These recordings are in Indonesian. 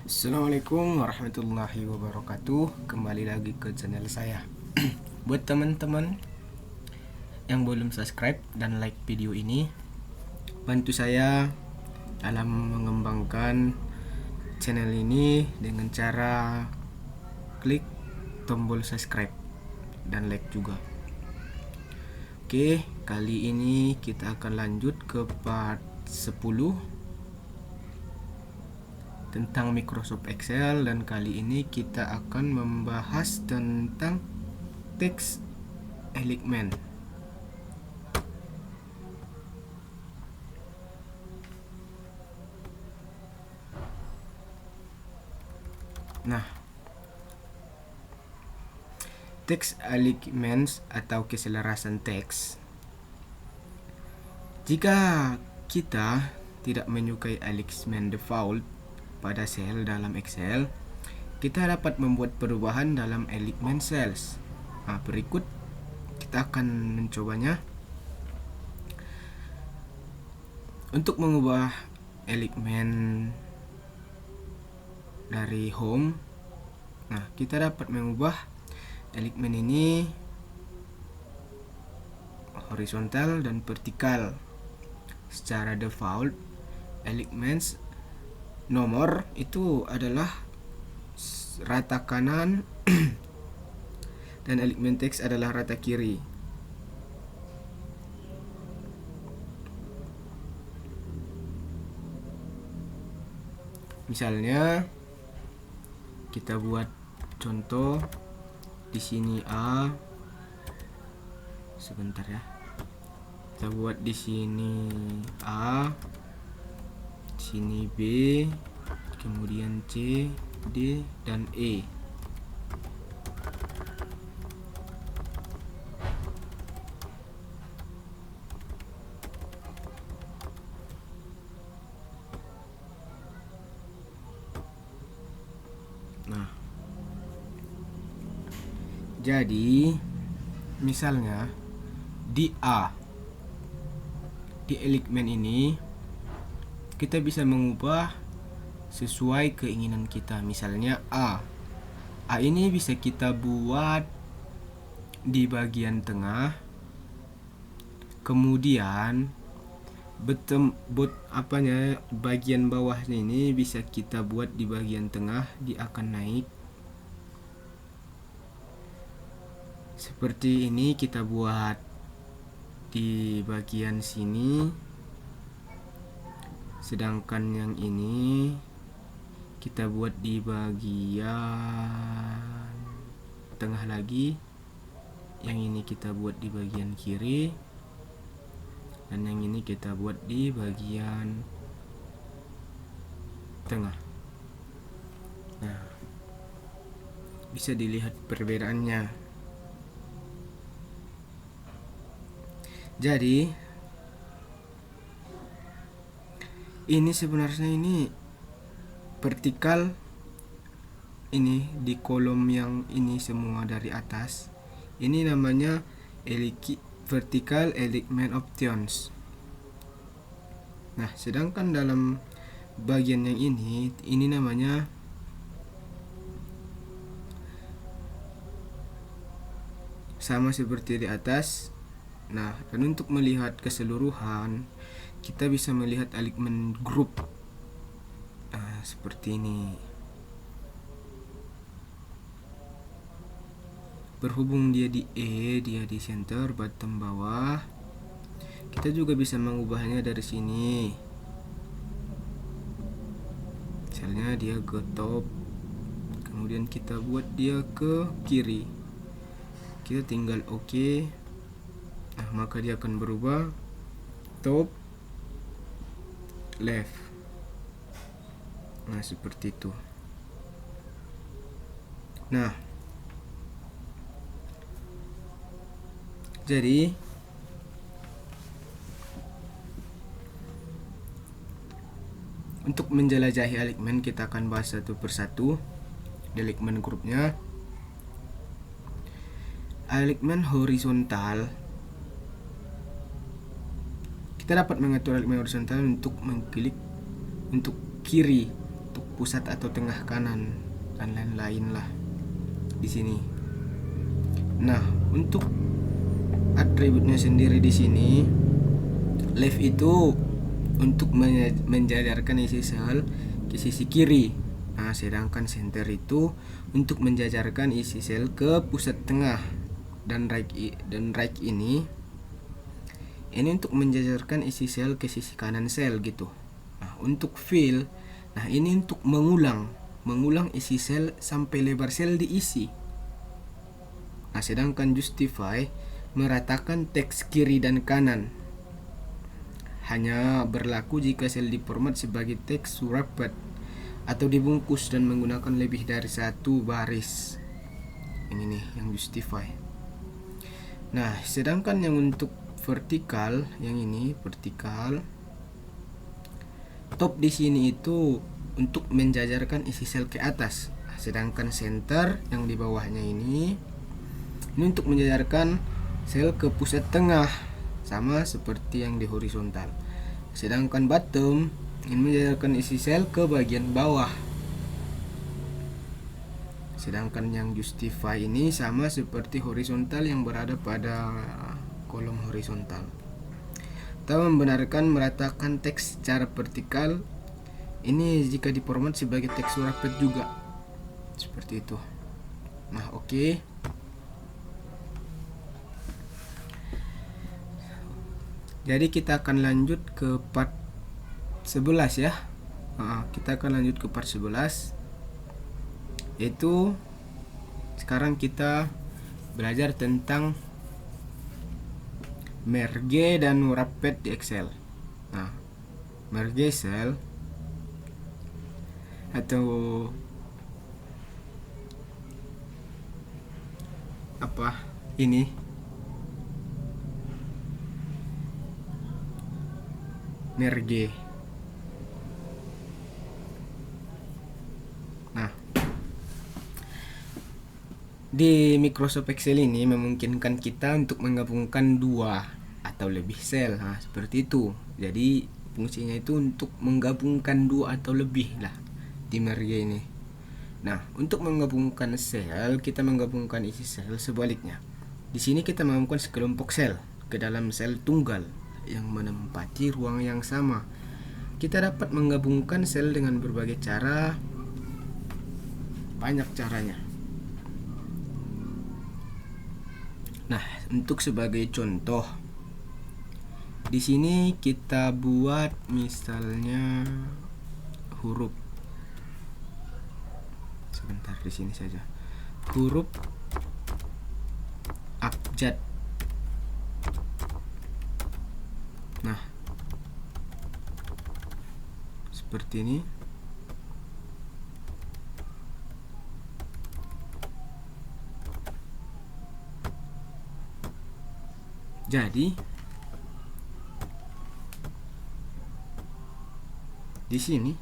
Assalamualaikum warahmatullahi wabarakatuh. Kembali lagi ke channel saya. Buat teman-teman yang belum subscribe dan like video ini, bantu saya dalam mengembangkan channel ini dengan cara klik tombol subscribe dan like juga. Oke, kali ini kita akan lanjut ke part 10 tentang Microsoft Excel, dan kali ini kita akan membahas tentang text element. Nah, text elements atau keselarasan teks. Jika kita tidak menyukai element default pada sel dalam Excel, kita dapat membuat perubahan dalam elemen cells. Nah, berikut kita akan mencobanya. Untuk mengubah elemen dari home, nah kita dapat mengubah elemen ini horizontal dan vertikal. Secara default, elements nomor itu adalah rata kanan dan elemen teks adalah rata kiri. Misalnya kita buat contoh di sini A. Sebentar ya. Kita buat di sini A, sini B, kemudian C, D, dan E. Nah, jadi misalnya di A, di elemen ini kita bisa mengubah sesuai keinginan kita. Misalnya A ini bisa kita buat di bagian tengah, kemudian bagian bawahnya ini bisa kita buat di bagian tengah, dia akan naik seperti ini. Kita buat di bagian sini, sedangkan yang ini kita buat di bagian tengah lagi, yang ini kita buat di bagian kiri, dan yang ini kita buat di bagian tengah. Nah, bisa dilihat perbedaannya. Jadi ini sebenarnya ini vertikal, ini di kolom yang ini semua dari atas, ini namanya vertical element options. Nah, sedangkan dalam bagian yang ini namanya sama seperti di atas. Nah, dan untuk melihat keseluruhan, kita bisa melihat elemen group. Nah, seperti ini. Berhubung dia di E, dia di center bottom bawah, kita juga bisa mengubahnya dari sini. Misalnya dia ke top, kemudian kita buat dia ke kiri. Kita tinggal OK. Nah, maka dia akan berubah top, left. Nah, seperti itu. Nah, jadi untuk menjelajahi elemen, kita akan bahas satu persatu elemen grupnya. Elemen horizontal, kita dapat mengatur elemen horizontal untuk mengklik untuk kiri, untuk pusat atau tengah kanan dan lain-lain lah di sini. Nah, untuk atributnya sendiri di sini, left itu untuk menjajarkan isi sel ke sisi kiri. Nah, sedangkan center itu untuk menjajarkan isi sel ke pusat tengah, dan right ini untuk menjajarkan isi sel ke sisi kanan sel gitu. Nah, untuk fill, nah ini untuk mengulang isi sel sampai lebar sel diisi. Nah, sedangkan justify meratakan teks kiri dan kanan. Hanya berlaku jika sel diformat sebagai teks wrapped atau dibungkus dan menggunakan lebih dari satu baris. Ini nih yang justify. Nah, sedangkan yang untuk vertikal, yang ini vertikal, top di sini itu untuk menjajarkan isi sel ke atas. Sedangkan center yang di bawahnya ini untuk menjajarkan sel ke pusat tengah, sama seperti yang di horizontal. Sedangkan bottom ini menjajarkan isi sel ke bagian bawah. Sedangkan yang justify ini sama seperti horizontal yang berada pada kolom horizontal. Kita membenarkan meratakan teks secara vertikal. Ini jika diformat sebagai teks wrapped juga. Seperti itu. Nah, oke. Jadi kita akan lanjut ke part 11 ya. Kita akan lanjut ke part 11. Yaitu sekarang kita belajar tentang merge dan wrapped di Excel. Nah, merge cell atau apa ini? Merge. Nah, di Microsoft Excel ini memungkinkan kita untuk menggabungkan dua atau lebih sel. Nah, seperti itu. Jadi fungsinya itu untuk menggabungkan dua atau lebih lah di merge ini. Nah, untuk menggabungkan sel, kita menggabungkan isi sel sebaliknya. Di sini kita menggabungkan sekelompok sel ke dalam sel tunggal yang menempati ruang yang sama. Kita dapat menggabungkan sel dengan berbagai cara, banyak caranya. Nah, untuk sebagai contoh, di sini kita buat misalnya huruf. Sebentar, di sini saja. Huruf abjad. Nah, seperti ini. Jadi di sini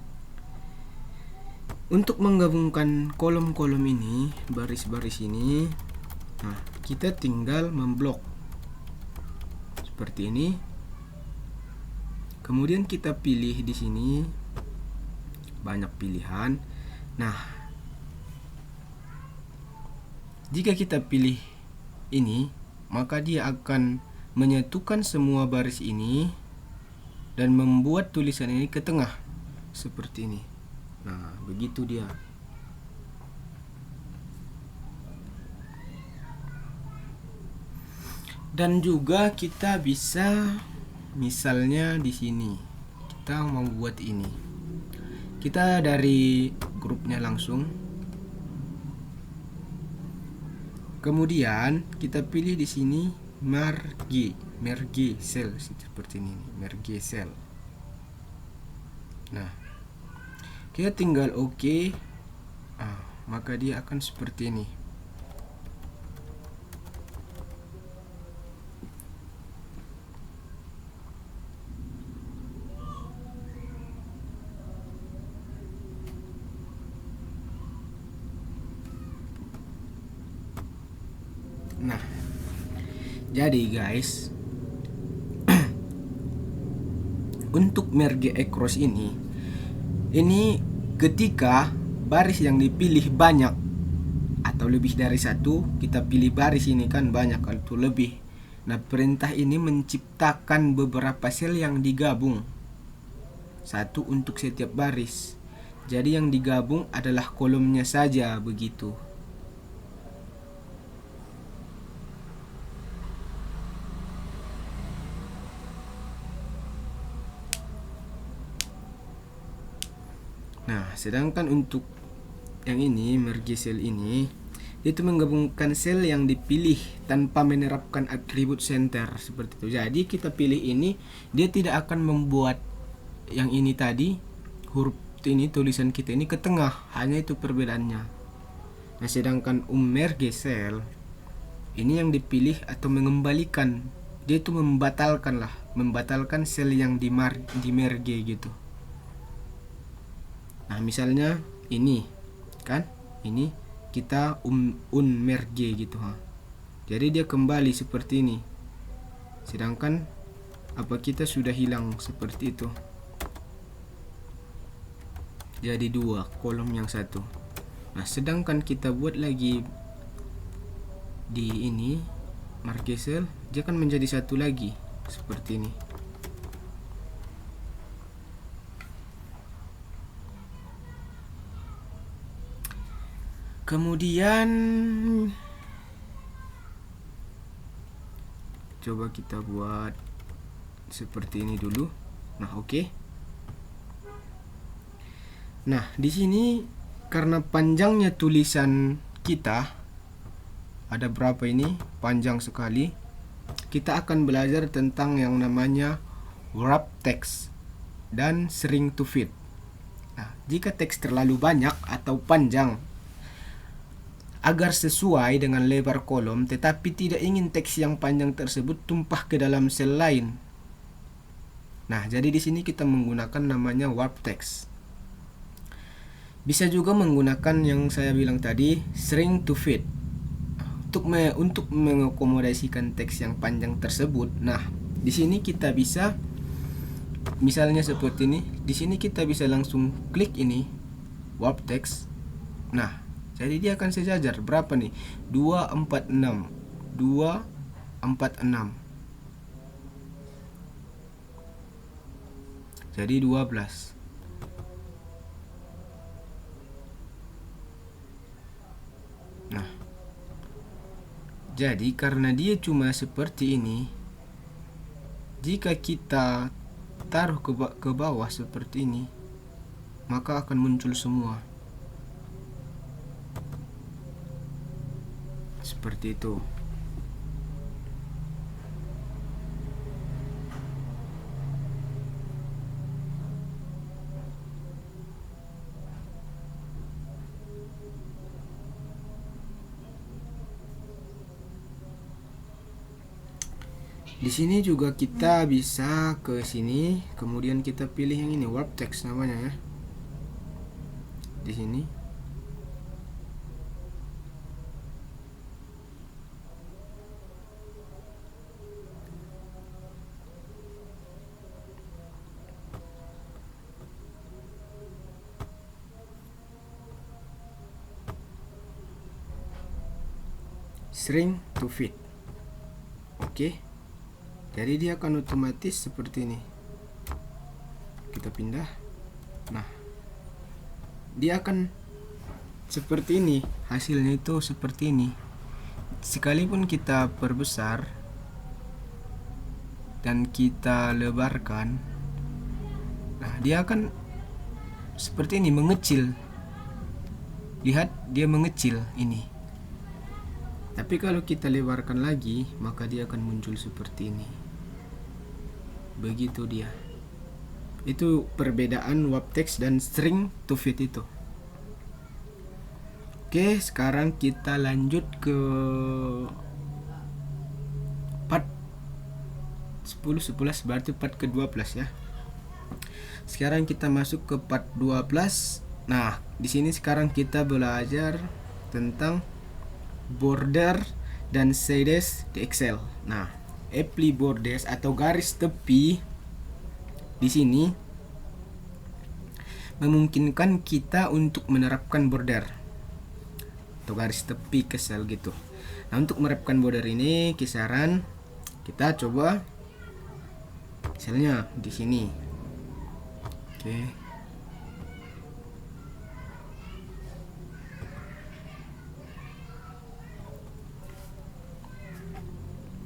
untuk menggabungkan kolom-kolom ini, baris-baris ini, nah kita tinggal memblok seperti ini. Kemudian kita pilih di sini banyak pilihan. Nah, jika kita pilih ini, maka dia akan menyatukan semua baris ini dan membuat tulisan ini ke tengah seperti ini. Nah, begitu dia. Dan juga kita bisa misalnya di sini kita mau buat ini. Kita dari grupnya langsung. Kemudian kita pilih di sini merge cell seperti ini, merge cell. Nah, kita tinggal oke. Maka dia akan seperti ini. Nah, jadi guys, untuk merge across ini ketika baris yang dipilih banyak atau lebih dari satu, kita pilih baris ini kan banyak atau lebih. Nah, perintah ini menciptakan beberapa sel yang digabung, satu untuk setiap baris. Jadi yang digabung adalah kolomnya saja, begitu. Nah, sedangkan untuk yang ini, merge cell ini, itu menggabungkan sel yang dipilih tanpa menerapkan atribut center seperti itu. Jadi kita pilih ini, dia tidak akan membuat yang ini tadi, huruf ini, tulisan kita ini ke tengah, hanya itu perbedaannya. Nah, sedangkan merge cell ini yang dipilih atau mengembalikan, dia itu membatalkan sel yang di merge gitu. Nah, misalnya ini kan, ini kita merge gitu ha. Jadi dia kembali seperti ini. Sedangkan apa kita sudah hilang seperti itu. Jadi dua kolom yang satu. Nah, sedangkan kita buat lagi di ini merge cell, dia akan menjadi satu lagi seperti ini. Kemudian coba kita buat seperti ini dulu. Nah, oke. Nah, di sini karena panjangnya tulisan kita ada berapa ini? Panjang sekali. Kita akan belajar tentang yang namanya wrap text dan shrink to fit. Nah, jika teks terlalu banyak atau panjang agar sesuai dengan lebar kolom, tetapi tidak ingin teks yang panjang tersebut tumpah ke dalam sel lain. Nah, jadi di sini kita menggunakan namanya warp text. Bisa juga menggunakan yang saya bilang tadi, shrink to fit, untuk mengakomodasikan teks yang panjang tersebut. Nah, di sini kita bisa misalnya seperti ini. Di sini kita bisa langsung klik ini warp text. Nah, jadi dia akan sejajar berapa nih? 246. 246. Jadi 12. Nah, jadi karena dia cuma seperti ini, jika kita taruh ke bawah seperti ini, maka akan muncul semua seperti itu. Di sini juga kita bisa ke sini, kemudian kita pilih yang ini, warp text namanya ya. Di sini. Shrink to fit. Oke. Jadi dia akan otomatis seperti ini. Kita pindah. Nah, dia akan seperti ini. Hasilnya itu seperti ini. Sekalipun kita perbesar dan kita lebarkan, nah dia akan seperti ini, mengecil. Lihat, dia mengecil ini. Tapi kalau kita lebarkan lagi, maka dia akan muncul seperti ini. Begitu dia. Itu perbedaan warp text dan shrink to fit itu. Oke, sekarang kita lanjut ke part 10, 11, berarti part ke-12 ya. Sekarang kita masuk ke part 12. Nah, di sini sekarang kita belajar tentang border dan shades di Excel. Nah, apply borders atau garis tepi di sini memungkinkan kita untuk menerapkan border atau garis tepi ke sel gitu. Nah, untuk menerapkan border ini kisaran kita coba selnya di sini. Oke.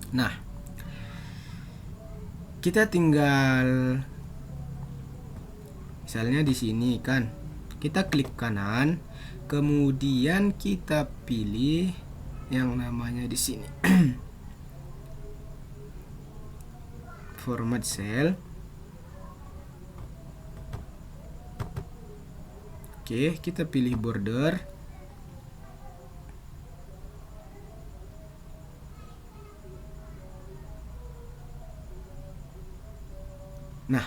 Nah, kita tinggal misalnya di sini kan, kita klik kanan, kemudian kita pilih yang namanya di sini format cell. Oke, kita pilih border. Nah,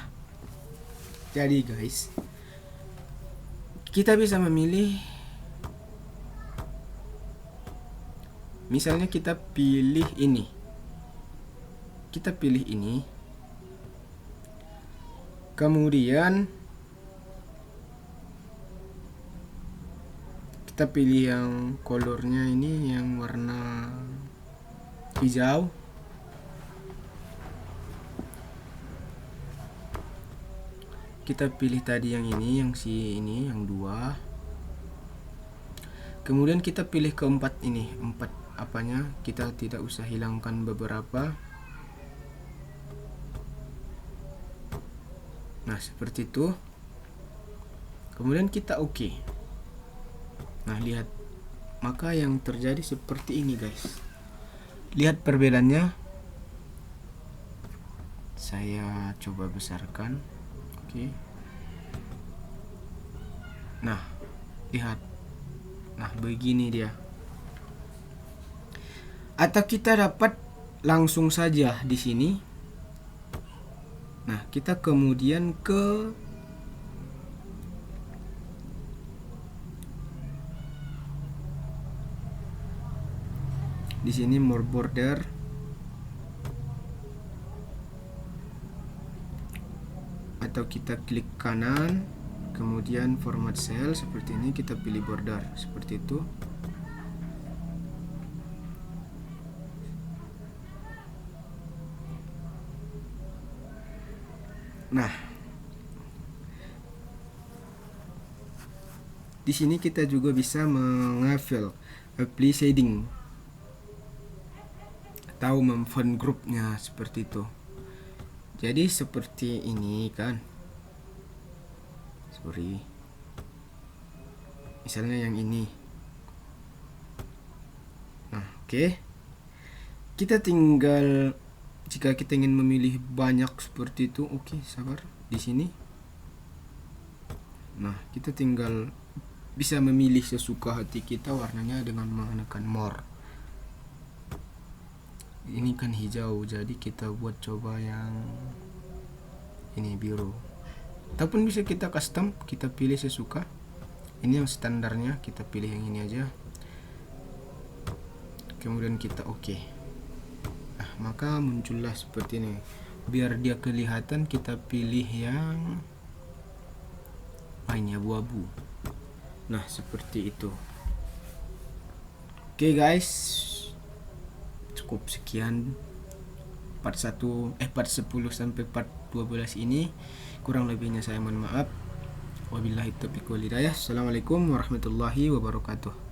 jadi guys, kita bisa memilih, misalnya kita pilih ini, kemudian kita pilih yang colornya ini yang warna hijau. Kita pilih tadi yang ini, yang yang 2. Kemudian kita pilih keempat ini, 4 apanya, kita tidak usah hilangkan beberapa. Nah, seperti itu. Kemudian kita oke. Nah, lihat. Maka yang terjadi seperti ini, guys. Lihat perbedaannya. Saya coba besarkan. Oke. Nah, lihat. Nah, begini dia. Atau kita dapat langsung saja di sini. Nah, kita kemudian ke di sini more border. Atau kita klik kanan, kemudian format cell seperti ini, kita pilih border seperti itu. Nah, di sini kita juga bisa mengafill apply shading atau memfont grupnya seperti itu. Jadi seperti ini kan. Misalnya yang ini. Nah, oke. Kita tinggal, jika kita ingin memilih banyak seperti itu, oke, sabar di sini. Nah, kita tinggal bisa memilih sesuka hati kita warnanya dengan menekan more. Ini kan hijau, jadi kita buat coba yang ini biru. Ataupun bisa kita custom, kita pilih sesuka. Ini yang standarnya, kita pilih yang ini aja. Kemudian kita oke. Nah, maka muncullah seperti ini. Biar dia kelihatan, kita pilih yang ini abu-abu. Nah, seperti itu. Oke guys, cukup sekian part 10 sampai part 12 ini. Kurang lebihnya saya mohon maaf. Wabillahi taufiq wal hidayah. Assalamualaikum warahmatullahi wabarakatuh.